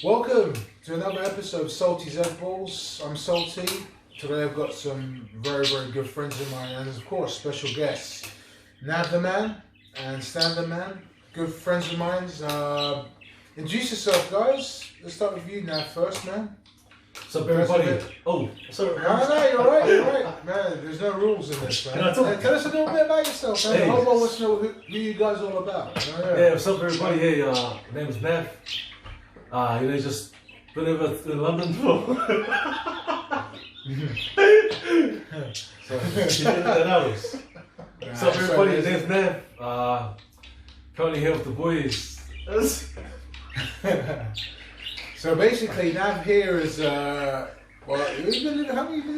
Welcome to another episode of Salty's Egg Balls. I'm Salty. Today I've got some very, very good friends of mine and of course special guests. Nav the Man and Stan the Man. Good friends of mine. Introduce yourself, guys. Let's start with you, Nav, first, man. What's up, everybody? Oh, sorry. No, you're right. Man, there's no rules in this, man. Can I talk? Tell us a little bit about yourself, man. Hey. The whole world wants to know who you guys all about. Yeah, what's up, everybody? Hey, my name is Nav. Just been over in London for. Hours. What's up, everybody? My name's Nav. Currently here with the boys. So basically, Nav here is, how long have you been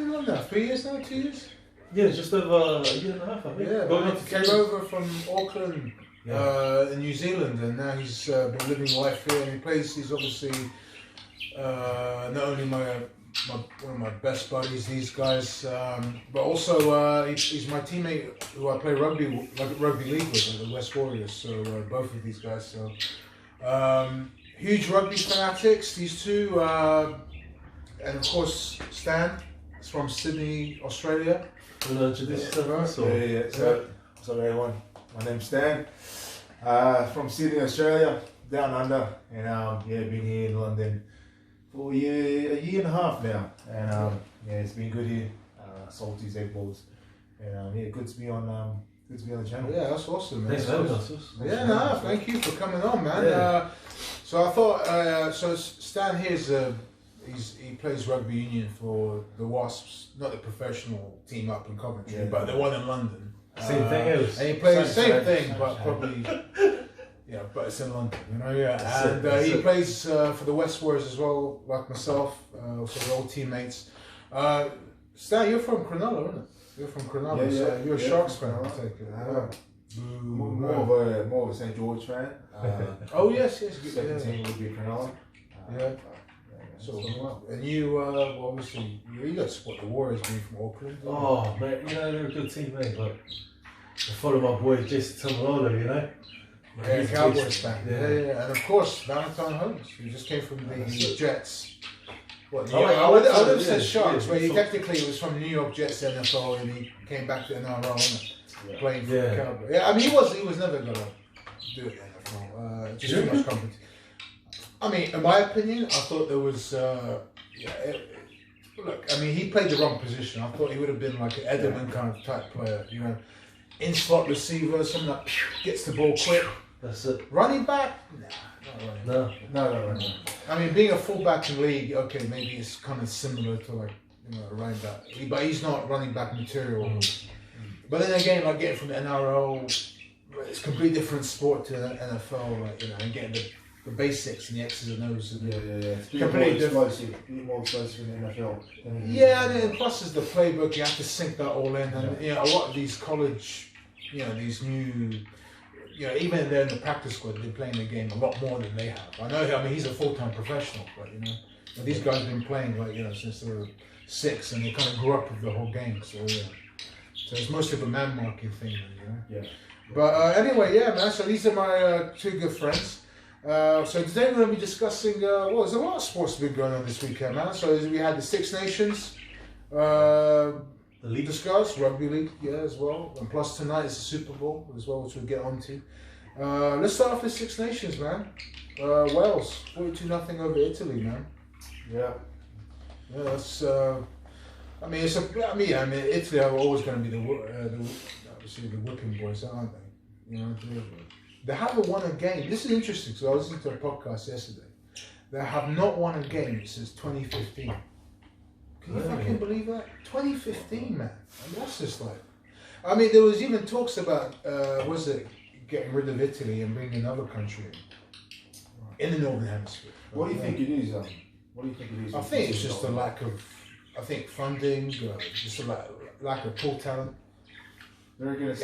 in London now? 3 years now? 2 years? Yeah, just over a year and a half, I think. Yeah, he came over from Auckland in New Zealand, and now he's been living life here, and he's obviously not only one of my best buddies, these guys, but also he's my teammate who I play rugby league with, the West Warriors, so both of these guys, so huge rugby fanatics, these two, and of course Stan is from Sydney, Australia. Yeah. So, what's up, everyone? My name's Stan, from Sydney, Australia, down under, and been here in London for a year and a half now, and it's been good here. Salty's Egg Balls, and good to be on the channel. Yeah, that's awesome, man. Thanks for having us. Yeah, thank you for coming on, man. Yeah. So I thought, so Stan here's he plays rugby union for the Wasps, not the professional team up in Coventry, but the one in London. Same thing else. And he plays the same thing, but probably, but it's in London, And he plays for the West Warriors as well, like myself, so we're all teammates. Stan, you're from Cronulla, isn't it? You're from Cronulla, so you're a Sharks fan, I take it. More of a St. George fan. Oh yes, Second team would be Cronulla. So, and you, obviously, you got to support the Warriors being from Auckland. Oh, man, they're a good team, mate. Like, I follow my boy Jason Tamalolo, Yeah, Cowboys fan. Yeah. And of course, Valentine Holmes, who just came from the Jets. What? I would would have say said Sharks, but he yeah. technically was from the New York Jets NFL, and he came back to NRL playing for the Cowboys. Yeah, I mean, he was never gonna do it in NFL. Just too much competition. I mean, in my opinion, I thought there was. Look, I mean, he played the wrong position. I thought he would have been like an Edelman kind of type player, in slot receiver, someone that gets the ball quick. That's it. Running back? Nah, not running. No. I mean, being a fullback in league, okay, maybe it's kind of similar to like a running back, but he's not running back material. But then again, like getting from the NRL, it's a completely different sport to the NFL, and getting the basics and the X's and O's. It's completely different. More explosive in the NFL. Yeah, and then plus is the playbook. You have to sink that all in, and a lot of these college, these new, even they're in the practice squad, they're playing the game a lot more than they have. I mean, he's a full-time professional, but these guys have been playing since they were 6, and they kind of grew up with the whole game. So so it's mostly a man marking thing, But anyway, man. So these are my 2 good friends. So today we're going to be discussing, there's a lot of sports been going on this weekend, man. So we had the Six Nations, The league. discussed, Rugby League, as well. And plus tonight is the Super Bowl as well, which we'll get onto. Let's start off with Six Nations, man. Wales, 42-0 over Italy, man. Yeah, that's, Italy are always going to be obviously the whipping boys, aren't they? They haven't won a game. This is interesting, because I was listening to a podcast yesterday. They have not won a game since 2015. Can you fucking believe that? 2015, man. I mean, that's just like... I mean, there was even talks about, getting rid of Italy and bringing another country in the Northern Hemisphere. What do you think it is? I think it's just a lack of, funding, just a lack of pool talent. They're going to say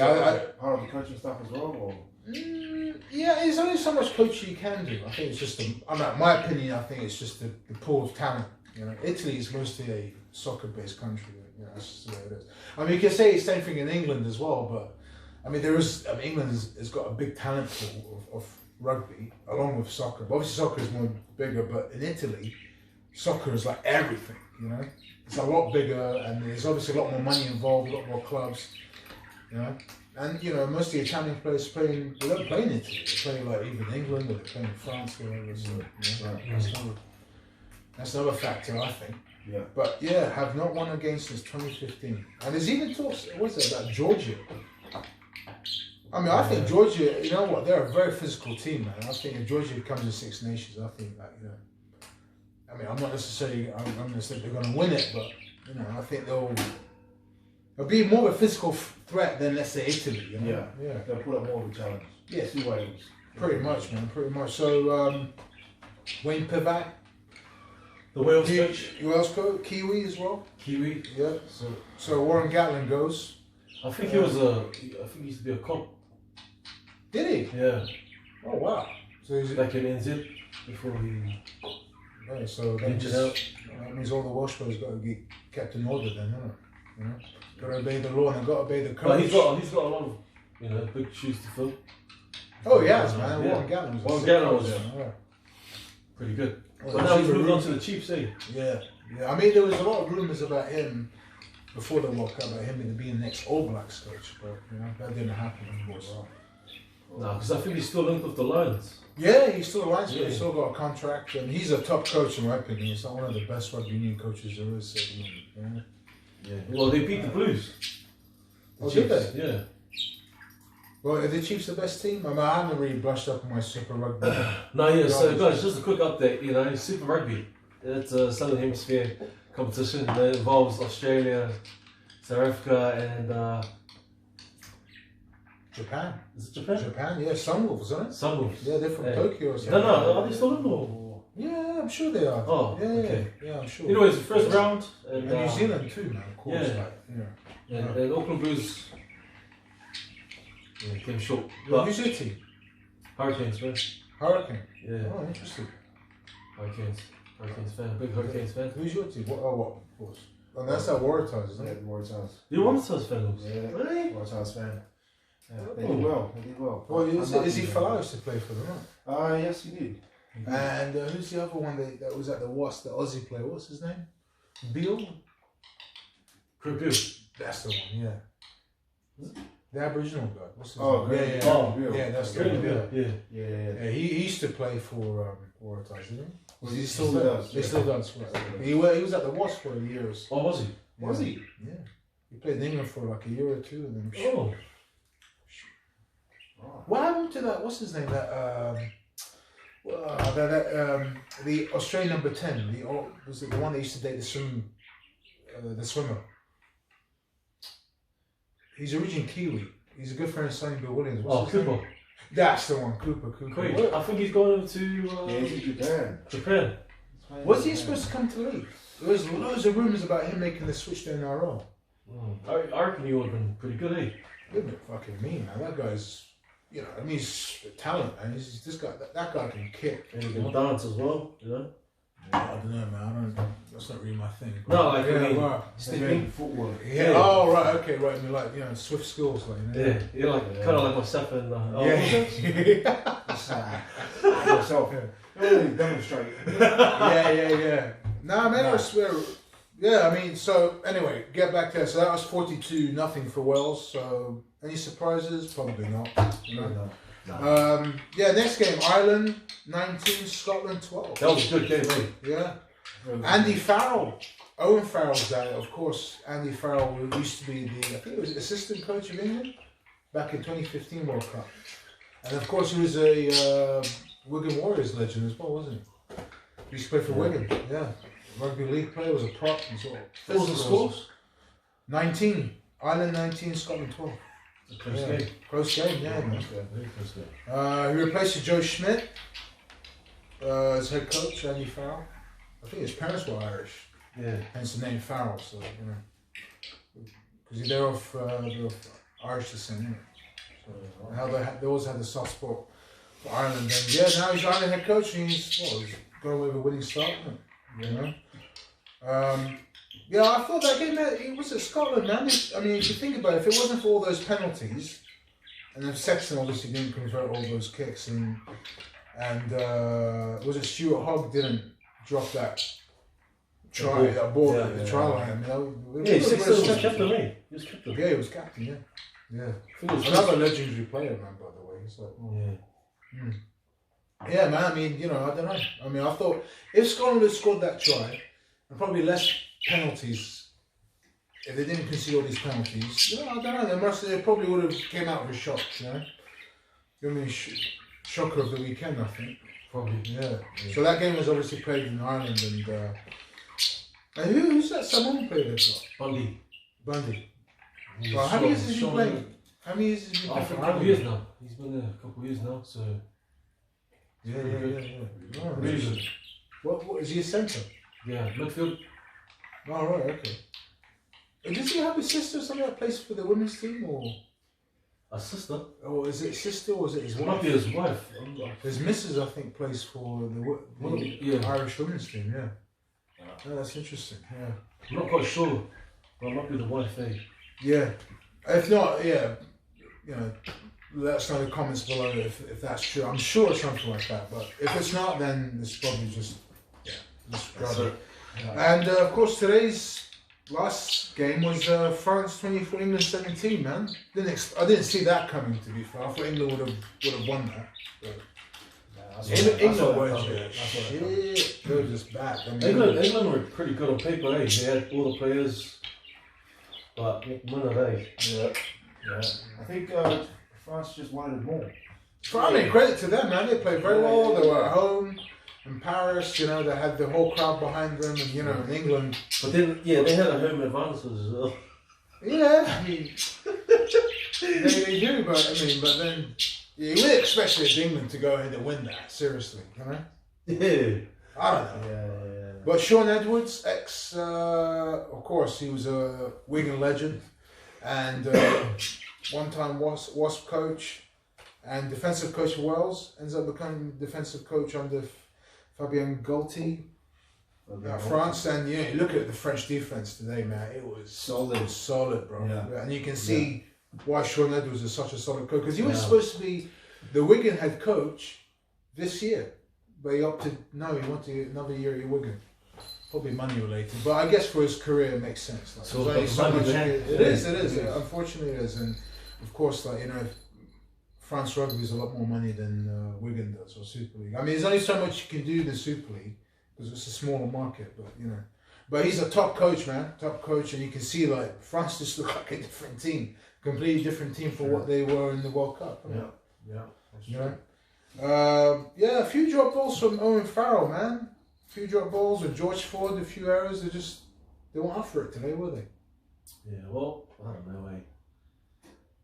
part of the coaching stuff as well, or? There's only so much coaching you can do. I think it's just, my opinion, I think it's just the pool of talent. Italy is mostly a soccer-based country. That's just the way it is. I mean, you can say the same thing in England as well, but England has got a big talent pool of rugby, along with soccer. But obviously, soccer is more bigger. But in Italy, soccer is like everything. You know, it's a lot bigger, and there's obviously a lot more money involved, a lot more clubs. You know, and you know, most of the Italian players they don't play in Italy. They play like either in England or they play in France or whatever. So, you know, that's another factor, I think. Yeah. But yeah, have not won a game since 2015. And there's even talks, what's it, about Georgia? I mean, I think Georgia, you know what, they're a very physical team, man. I think if Georgia comes to Six Nations, I think that, you know, I mean, I'm not necessarily, I'm going to say they're going to win it, but, you know, I think they'll be more of a physical threat than, let's say, Italy, you know? Yeah. They'll put up more of a challenge. Yeah. See Wales. Pretty much, man, pretty much. So, Wayne Pivac. The Wales coach. Wales coach, Kiwi as well. Kiwi. Yeah. So Warren Gatlin goes. I think he was I think he used to be a cop. Did he? Yeah. Oh wow. So he's Back in NZ before he. Yeah. So that means all the Welsh players got to get kept in order then, isn't it? You know, got to obey the law and got to obey the coach. But he's got a lot of big shoes to fill. Oh yeah, man. Yeah. Warren Gatlin was yeah. Pretty good. Well, But now he's moved on to the Chiefs, eh? Yeah. I mean, there was a lot of rumours about him before the World Cup about him being the next All Blacks coach, but you know that didn't happen, of course. No, because I think he's still linked with the Lions. Yeah, he's still a Lions coach. He's still got a contract, and he's a top coach in my opinion. He's not one of the best rugby union coaches there is. You know? Yeah. Well, they beat the Blues. Oh, did they? Yeah. Well, are the Chiefs the best team? I mean, I haven't really brushed up on my Super Rugby. No, yeah, so guys, just a quick update, you know, Super Rugby. It's a Southern Hemisphere competition that involves Australia, South Africa and Japan. Is it Japan? Japan, yeah, Sunwolves, isn't it? Sunwolves. Yeah, they're from Tokyo or something. No, are they still in or? Yeah, I'm sure they are. Oh, yeah, okay. Yeah, I'm sure. Anyways, the first round. And New Zealand too, man, of course. Yeah. Like, And Auckland Blues came short. But who's your team? Hurricanes, man. Hurricane. Yeah. Oh, interesting. Hurricanes fan. Big Hurricanes fan. Who's your team? What? Of course. And that's that Waratahs, isn't Yeah, it? the Waratahs. You're one of those fans. Yeah. Really? Waratahs fan. Yeah, they Oh. did well. They did well. Well, is he for Falau used to play for them, right? Yes, he did. And who's the other one that was at the Wasps, the Aussie player? What's his name? Beale? Chris That's the one, yeah. The Aboriginal guy. What's his Oh, name? Graham Yeah, Beale. yeah, that's the Really one. good. Yeah. Yeah. Yeah. He used to play for Waratahs, didn't he? Was he He still still there? does, He yeah. still does. Right. He was at the Wasps for years. Oh, was he? Was he? Yeah. He played in England for like a year or two, and then. Oh. What happened to that? What's his name? The Australian number 10. Was it the one that used to date the swimmer? He's originally Kiwi. He's a good friend of Sonny Bill Williams. What's his Cooper. name? That's the one, Cooper. Wait, I think he's going to Yeah, he's in Japan. Japan. Was he supposed to come to leave? There was loads of rumours about him making the switch to NRL. I reckon he would have been pretty good, eh? Isn't it fucking mean, man? That guy's, you know, I mean, he's a talent, man. He's this guy. That guy can kick. And he can dance as well, you know? I don't know, man. That's not really my thing. No, like, yeah, I mean, right. Stepping. Footwork. Yeah. Oh, right. Okay. Right. I mean, like, you know, swift skills, like. You know? Yeah, you're like kind of like myself and Yourself. Really demonstrate. Yeah. Nah, man. I swear. Yeah. I mean, so anyway, get back there. So that was 42-0 for Wales. So any surprises? Probably not. You know? No. Yeah. Next game, Ireland 19, Scotland 12. that was a good game, eh? Yeah. Andy Farrell. Owen Farrell's there, of course. Andy Farrell used to be I think it was assistant coach of England back in 2015 World Cup. And of course he was a Wigan Warriors legend as well, wasn't he? He used to play for Wigan, yeah. Rugby league player, was a prop and sort of. What was the scores? 19. Ireland 19, Scotland 12. Close game. Close game, yeah. Man. Very close game. He replaced Joe Schmidt as head coach, Andy Farrell. I think his parents were Irish. Yeah. Hence the name Farrell, so you know, because they're of Irish descent. Isn't it? So how they always had the soft spot for Ireland. And yeah, now he's Ireland head coach, and he's got away with a winning start. You know. Yeah, I thought that game. It was at Scotland, man. I mean, if you think about it, if it wasn't for all those penalties, and then Sexton obviously didn't convert all those kicks, and was it Stuart Hogg didn't drop that try, that ball at the try line? I mean, Sexton was captain, eh? He was captain. Yeah, he was captain. Yeah. Another legendary player, man. By the way, so yeah, man. I mean, I don't know. I mean, I thought if Scotland had scored that try and probably less penalties. If they didn't concede all these penalties, I don't know. They probably would have came out with a shock, I mean, shocker of the weekend, I think. Probably, yeah. So that game was obviously played in Ireland, and who's that? Someone played it. Bundy. Well, how many years has he played? How many years has he been playing? A couple of years now. He's been there a couple of years now, so. Yeah. Oh, really good. What is he a centre? Yeah, midfield. Oh, right, okay. Does he have a sister or something that plays for the women's team, or a sister? Or is it sister, or is it his wife? Might be his wife. His missus, I think, plays for the Irish women's team. Yeah. Oh, that's interesting. Yeah. I'm not quite sure, but it might be the wife. Yeah. If not, let us know in the comments below if that's true. I'm sure it's something like that, but if it's not, then it's probably just rubber. And of course, today's last game was France 24, England 17. Man, I didn't see that coming. To be fair, I thought England would have won that. England were shit. They were just bad. I mean, England were pretty good on paper. They had all the players, but none of they. Yeah. I think France just wanted more. I mean, credit to them, man. They played very well. They were at home in Paris. They had the whole crowd behind them, and in England. But then, they had a home advantage as well. Yeah, I mean, they do, but then you would expect England to go ahead and win that. Seriously, Yeah. I don't know. Yeah. But Sean Edwards, of course, he was a Wigan legend, and one-time Wasp coach and defensive coach for Wales. Ends up becoming defensive coach under Fabien Galtier at France. And you look at the French defense today, man. It was solid, bro. Yeah. And you can see why Sean Edwards is such a solid coach, because he was supposed to be the Wigan head coach this year, but he opted he wanted another year at Wigan. Probably money related, but I guess for his career it makes sense. It is. Unfortunately, it is, and of course, France rugby is a lot more money than Wigan does, or Super League. I mean, there's only so much you can do in the Super League because it's a smaller market, but But he's a top coach, man. Top coach, and you can see France just look like a different team, completely different team for what they were in the World Cup. A few drop balls from Owen Farrell, man. A few drop balls with George Ford, a few errors. They weren't up for it today, were they? Yeah, well, I don't know,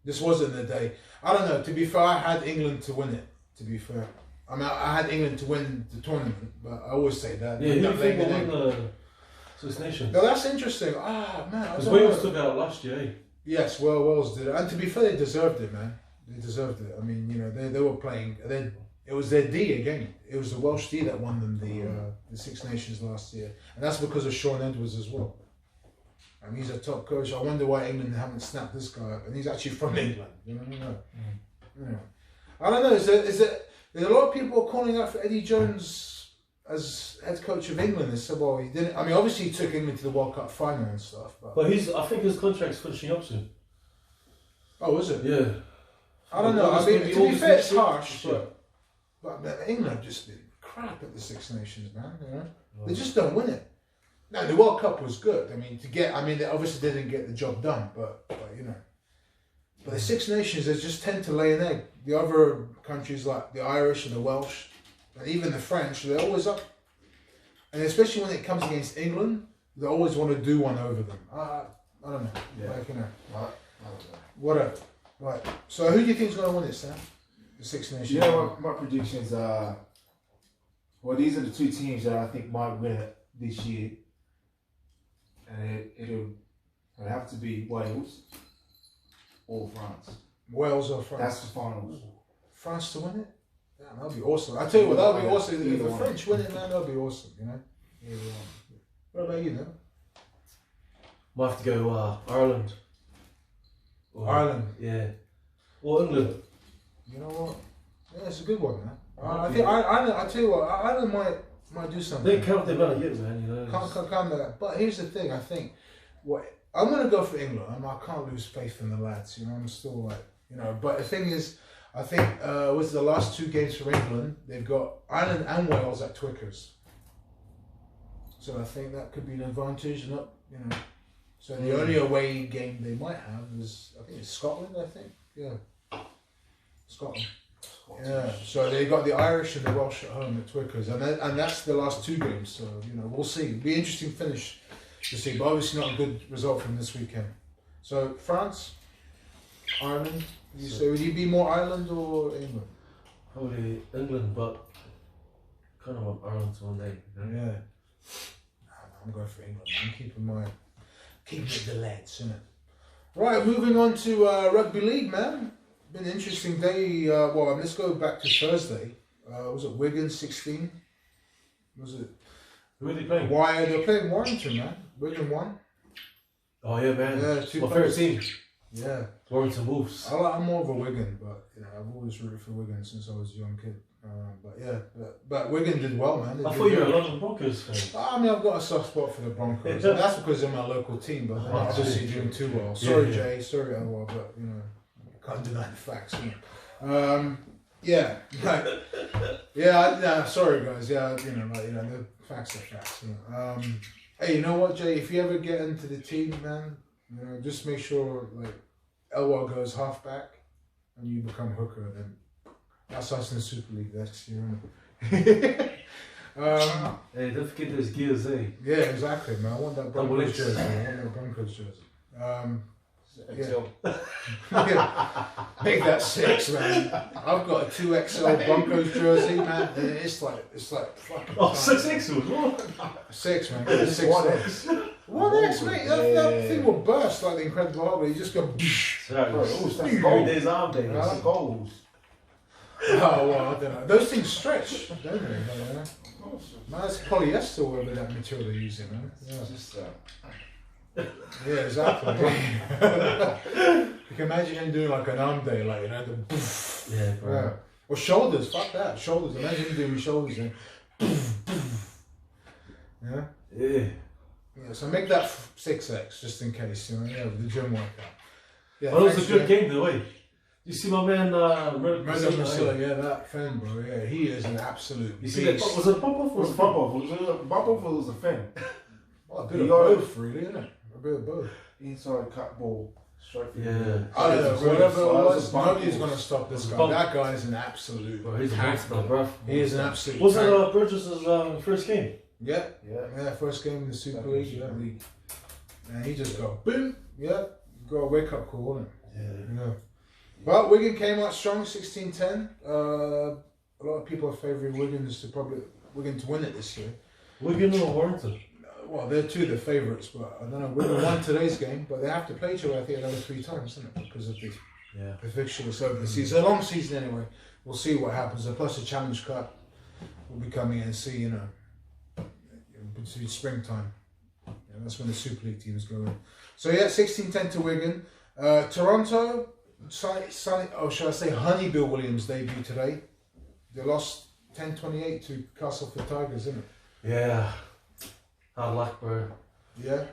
This wasn't the day. I don't know. To be fair, I had England to win it. To be fair, I mean, I had England to win the tournament, but I always say that. Yeah, who do you think will win the Six Nations? No, that's interesting. Man, because Wales took out last year. Yes, Wales did it, and to be fair, they deserved it, man. They deserved it. I mean, they were playing. It was their D again. It was the Welsh D that won them the Six Nations last year, and that's because of Sean Edwards as well. I mean, he's a top coach. I wonder why England haven't snapped this guy up, and he's actually from England. I don't know. There's a lot of people calling out for Eddie Jones as head coach of England. They said, well, he didn't. I mean, obviously he took England to the World Cup final and stuff. But I think his contract's finishing up soon. Oh, is it? Yeah. I don't know. I mean, to be fair, it's harsh, but England have just been crap at the Six Nations, man. They just don't win it. No, the World Cup was good. I mean, they obviously didn't get the job done, but But the Six Nations, they just tend to lay an egg. The other countries like the Irish and the Welsh, and even the French, they're always up. And especially when it comes against England, they always want to do one over them. I don't know. Whatever. Right. So who do you think is going to win it, Stan? The Six Nations. My predictions are. Well, these are the two teams that I think might win it this year, and it'll have to be Wales or France. Wales or France. That's the finals. France to win it? Yeah, that'll be awesome. I tell you what, that'll be awesome. If the French win it, man, that'll be awesome. What about you, then? Might have to go Ireland. Ireland. Yeah. or England? You know what? Yeah, it's a good one, man. I think I tell you what, Ireland might do something. They count them out yet, man. You know. Can't do that. But here's the thing. I think I'm gonna go for England. I can't lose faith in the lads. You know, I'm still like, you know. But the thing is, I think was the last 2 games for England. They've got Ireland and Wales at Twickers. So I think that could be an advantage. Not, you know. So the only away game they might have is, I think it's Scotland. I think, yeah, Scotland. Yeah, so they got the Irish and the Welsh at home at Twickers, and that's the last 2 games. So you know, we'll see. It'll be an interesting finish to see, but obviously not a good result from this weekend. So France, Ireland. So would you be more Ireland or England? Probably England, but kind of want Ireland to one day. You know? Yeah, I'm going for England. I'm keeping it the lads, isn't it? Right, moving on to rugby league, man. Been an interesting day. Well, let's go back to Thursday. Was it Wigan 16? Was it? Who are they playing? They're playing Warrington, man. Wigan won. Oh yeah, man. Yeah, it's my favourite team. Yeah. Warrington Wolves. I'm more of a Wigan, but you know, I've always rooted for Wigan since I was a young kid. But yeah, but Wigan did well, man. I thought you were a London Broncos fan. I mean, I've got a soft spot for the Broncos. That's because they're my local team, but they're not obviously doing too well. Sorry, Jay. Sorry, Elwar, but you know, can't deny the facts. You know. Yeah, like, sorry guys. Yeah, you know, the facts are facts. You know. Hey, you know what, Jay? If you ever get into the team, man, you know, just make sure like Elwar goes halfback and you become hooker, then that's us in the Super League next year. Hey, don't forget those gears, eh? Yeah, exactly, man. I want that Broncos jersey. Yeah. Make that 6, man. I've got a 2XL Broncos jersey, man. And it's like fucking. Oh, 6X. 6, man. 1X. 1X, mate. That thing will burst like the Incredible Hulk. You just go. That's goals. Days arm days. That's goals. Oh well, I don't know. Those things stretch, don't they? Man, it's polyester or whatever that material they're using, man. Yeah, just yeah, exactly. You can imagine him doing like an arm day, like, you know, the poof. Yeah, bro. Yeah. Or shoulders, fuck that. Shoulders. Imagine him doing shoulders and poof, poof. Yeah? Yeah. Yeah, so make that 6X just in case, you know, yeah, with the gym workout. Yeah, but it was a good game, though, eh? You see my man, Marcelo, yeah, that fan, bro. Yeah, he is an absolute beast. See that? Was it a bump off or was a bump off? Bump off was a fin. Well, a bit of both, really, isn't it? A bit of both. Inside cut ball. Straight for I don't know, whatever it was, nobody's going to stop this guy. That guy is an absolute. Bro, he's a monster, bro. He is an absolute. Was it Burgess' first game? Yeah, first game in the Super League. Yeah. And he just got boom. Yeah, got a wake up call, wasn't it? Yeah. But Wigan came out strong, 16-10. A lot of people are favouring Wigan to win it this year. Wigan or Warrington? Well, they're two of the favourites, but I don't know. Wigan won today's game, but they have to play each other, I think, another 3 times, isn't it? Because of the fixture is over the season. It's a long season anyway. We'll see what happens. And plus, the Challenge Cup will be coming in. See, you know, between springtime. Yeah, that's when the Super League teams go in. So yeah, 16-10 to Wigan. Toronto. Should I say Honeybill Williams debut today? They lost 10-28 to Castleford Tigers, isn't it? Yeah. Hard luck, bro. Yeah.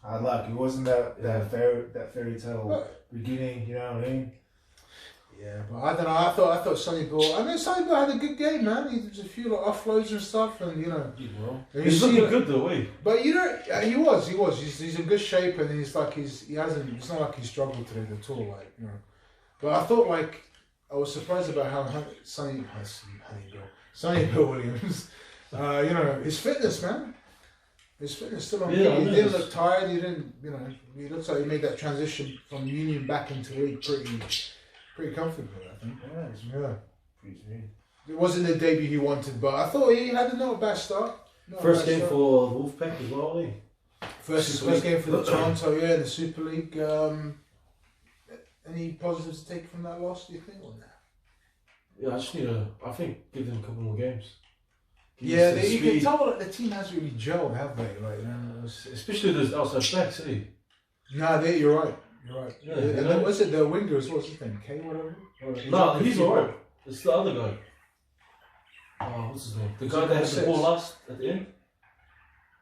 Hard luck. It wasn't that fairy tale beginning. You know what I mean? Yeah, but I don't know. I thought Sonny Bill. I mean, Sonny Bill had a good game, man. He did a few offloads and stuff, and you know. He's looking good though, eh? But you know, he was. He's in good shape, and he's like he hasn't. It's not like he struggled today at all, like you know. But I thought I was surprised about how Sonny Bill Williams. You know, his fitness, man. His fitness still on. He didn't look tired. He didn't. You know, he looks like he made that transition from Union back into league pretty comfortably, I think. Yeah. Pretty smooth. It wasn't the debut he wanted, but I thought he had not a bad start. First game for Wolfpack as well, eh? First game for the Toronto, in the Super League. Any positives to take from that loss, do you think, or not? Yeah, I just need I think give them a couple more games. You can tell that the team has really gelled, have they? Like, especially those outside backs, eh? Nah, you're right. You're right. Yeah, And then what's it? The wingers. What's his name? K whatever. No, he's alright. It's the other guy. Oh, what's his name? The guy that had the ball last at the end.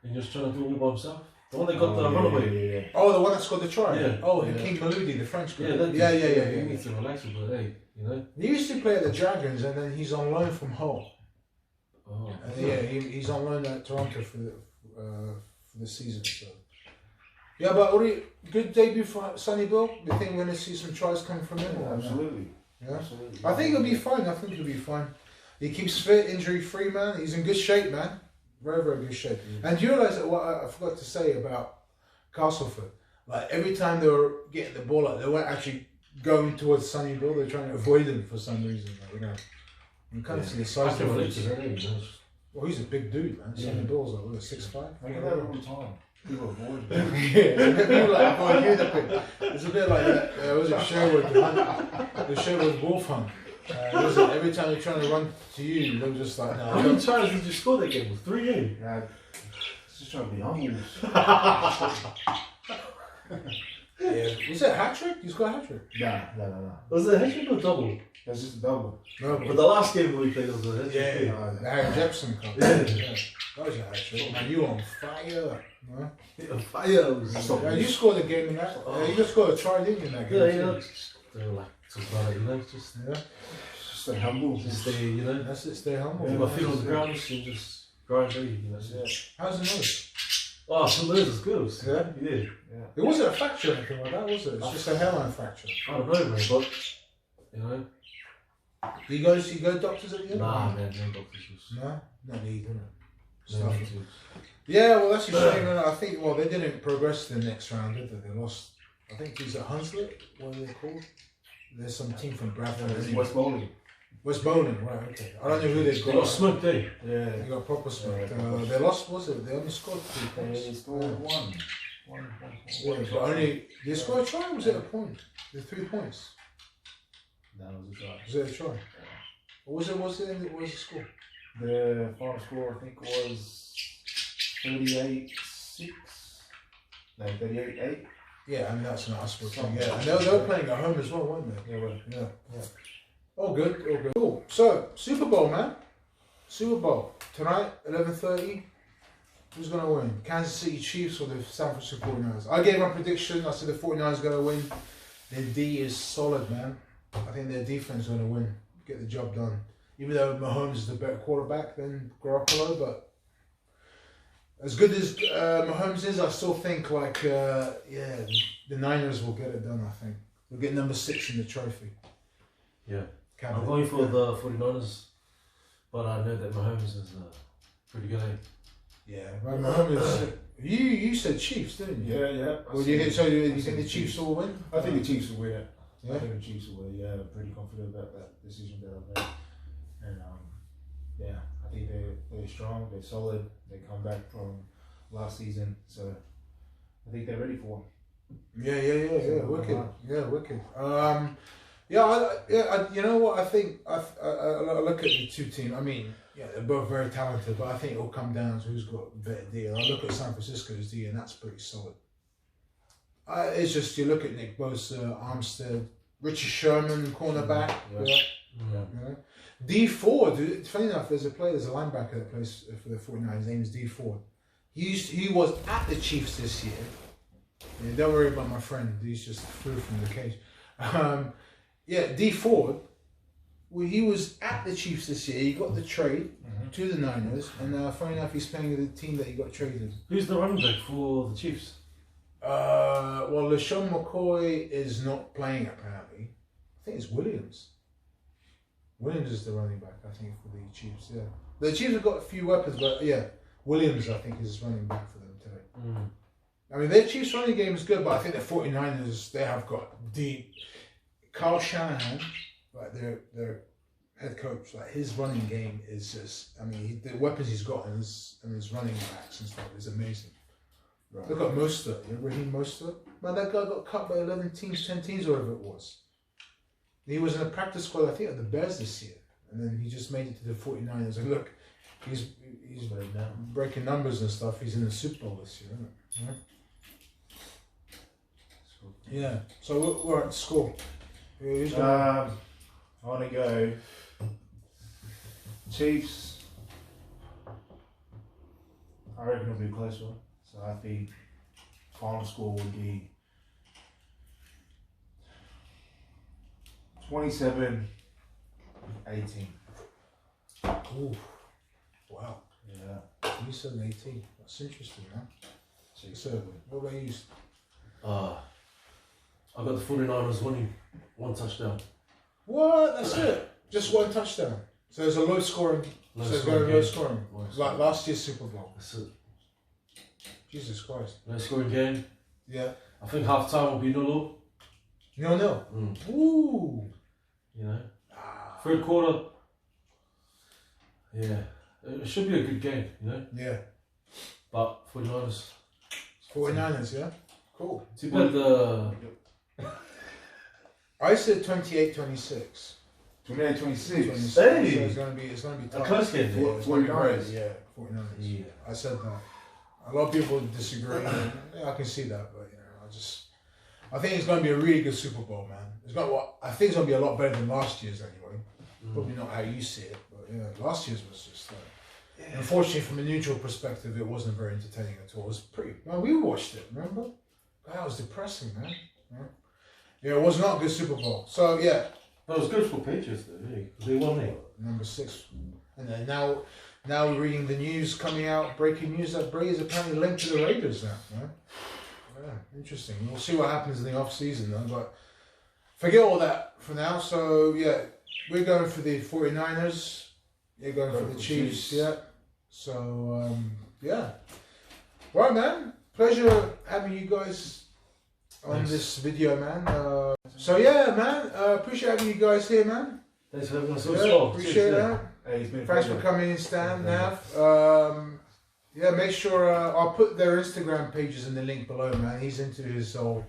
And he was trying to do it all by himself. The one that got the runaway. Yeah. Oh, the one that scored the try. Yeah. Oh, King Maludi, the French guy. Yeah, yeah. He needs to relax a bit, hey, you know. He used to play at the Dragons, and then he's on loan from Hull. Oh. And yeah, he's on loan at Toronto for the season. So. Yeah, but good debut for Sonny Bill. You think we're going to see some tries coming from him? Absolutely. Yeah. Absolutely. I think he'll be fine. He keeps fit, injury free, man. He's in good shape, man. Very, very good shape. And do you realise that what I forgot to say about Castleford? Like every time they were getting the ball out, they weren't actually going towards Sonny Bill. They're trying to avoid him for some reason. Like, you know, you kind of see the size of him. Well, he's a big dude, man. Sonny Bill's like 6'5". I get that all the time. People avoid him. Yeah, people like avoid you. It's a bit like that. Was it Sherwood? The Sherwood Wolf Hunt. Every time they're trying to run to you, they're just like, no. How many tries did you score that game? 3 in? Yeah, just trying to be humble. Yeah. Was it a hat trick? You scored a hat trick? No. Was it a hat trick or double? That's just a double. No, but the last game we played was a hat trick. Yeah, the Harry Jepson Cup. Yeah. That was a hat trick. Man, you on fire. Huh? Fire. Yeah, you scored a game in that. You just scored a try, didn't you, in that game? Yeah. They were like, you know, just stay humble. Just stay, you know. That's it, stay humble. Keep my feet on the ground and just grind through, you know. Yeah. How's the nose? Oh, the nose is good. Yeah? It wasn't a fracture or anything like that, was it? It's just a hairline fracture. I don't know, man, but, you know. Do you go doctors at the end? Nah, man, no doctors. No? Not need, No. Yeah, well, that's a shame. And I think, they didn't progress to the next round, did they? They lost, I think he's at Hunslet. What are they called? There's some team from Bradford. West Bowling. West Bowling, right, okay. I don't know who they've got. They got smoked, eh? Yeah. They got proper smoked. They lost, was it? They only scored 3 points. They scored one. Yeah, but only, they scored a try or was it a point? The 3 points? No, it was a try. Was it a try? Yeah. What was the score? The final score, I think, was 38-6. No, 38-8. Yeah, I mean, that's not us. Yeah, and they were playing at home as well, weren't they? Yeah. All good. Cool. So, Super Bowl, man. Super Bowl. Tonight, 11:30. Who's going to win? Kansas City Chiefs or the San Francisco 49ers? I gave my prediction. I said the 49ers going to win. Their D is solid, man. I think their defense is going to win. Get the job done. Even though Mahomes is the better quarterback than Garoppolo, but as good as Mahomes is, I still think the Niners will get it done, I think. They'll get number 6 in the trophy. Yeah. I'm going for the 49ers, but I know that Mahomes is pretty good, eh? Yeah, right, Mahomes. You said Chiefs, didn't you? Yeah. Well, you think the Chiefs will win? I think the Chiefs will win it. Yeah? I think the Chiefs will win. Yeah, I'm pretty confident about that decision that I've made. And I think they're strong, they're solid, they come back from last season, so I think they're ready for it. Yeah, wicked. Yeah, wicked. You know what? I think I look at the two teams. I mean, they're both very talented, but I think it'll come down to who's got the better D. I look at San Francisco's D, and that's pretty solid. It's just you look at Nick Bosa, Armstead, Richard Sherman, cornerback. Yeah. D Ford. Funny enough, there's a linebacker that plays for the 49ers. His name is D Ford. He was at the Chiefs this year. Yeah, don't worry about my friend. He's just flew from the cage. D Ford. Well, he was at the Chiefs this year. He got the trade to the Niners, and funny enough, he's playing with the team that he got traded. Who's the running back for the Chiefs? LaShawn McCoy is not playing apparently. I think it's Williams. Williams is the running back, I think, for the Chiefs. Yeah, the Chiefs have got a few weapons, but Williams, I think, is running back for them today. I mean, their Chiefs running game is good, but I think the 49ers, they have got deep. Kyle Shanahan, like their head coach, like his running game is just, I mean, the weapons he's got and his running backs and stuff is amazing. Right. Look at Mostert, Raheem Mostert. Man, that guy got cut by 11 teams, 10 teams, whatever it was. He was in a practice squad, I think, at the Bears this year. And then he just made it to the 49ers. And look, he's breaking numbers and stuff. He's in the Super Bowl this year, isn't it? Yeah. So we're at school. I want to go Chiefs. I reckon it'll be a close one. So I think final score would be 27-18. Ooh. Wow. Yeah. You said 18. That's interesting, man. So, what about you? I got the 49ers winning 1 touchdown. What? That's it? Just 1 touchdown. So there's a low scoring. So it's going to be low scoring. Like last year's Super Bowl. That's it. Jesus Christ. Low scoring game. Yeah. I think half time will be 0-0. No. Ooh. You know. Third quarter. Yeah. It should be a good game, you know? Yeah. But 49ers. 49ers, yeah? Cool. Too bad I said 28-26. 28-26. So Hey! it's gonna be a tough. close game. Yeah, it's gonna be 49ers. crazy. Yeah, 49ers. Yeah. I said that. A lot of people disagree. Yeah, I can see that, but you know, I think it's gonna be a really good Super Bowl, man. I think it's gonna be a lot better than last year's anyway. Probably not how you see it, but yeah, last year's was just like. Unfortunately, from a neutral perspective, it wasn't very entertaining at all. It was pretty. Well, we watched it. Remember? That was depressing, man. Yeah, it was not a good Super Bowl. So yeah. But it was good for Patriots though, really. They won it. Number 6. And then now we're reading the news coming out, breaking news that Brady is apparently linked to the Raiders now. Right? Yeah, interesting. We'll see what happens in the off season though, but forget all that for now. So yeah, we're going for the 49ers. You're going for the Chiefs, yeah. So yeah. Right, man. Pleasure having you guys on this video, man. So yeah, man. Appreciate having you guys here, man. Thanks for having us. Appreciate that. Hey, Thanks for coming in, Stan, Nav. Yeah, make sure I'll put their Instagram pages in the link below, man. He's into his whole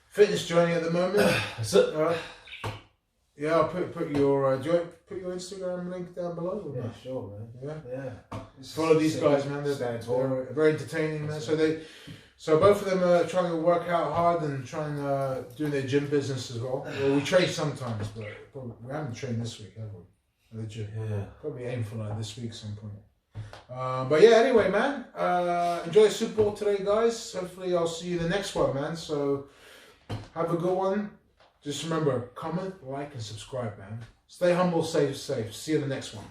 fitness journey at the moment. That's it. Yeah, I'll put your do you put your Instagram link down below? Or Yeah, not? sure, man. Yeah. Follow these guys, man. They're very entertaining, man. So both of them are trying to work out hard and trying to do their gym business as well. Well, we train sometimes, but we haven't trained this week, have we? At the gym. Yeah. Probably aim for like this week at some point. But yeah, anyway, man. Enjoy the Super Bowl today, guys. Hopefully, I'll see you in the next one, man. So have a good one. Just remember, comment, like, and subscribe, man. Stay humble, stay safe. See you in the next one.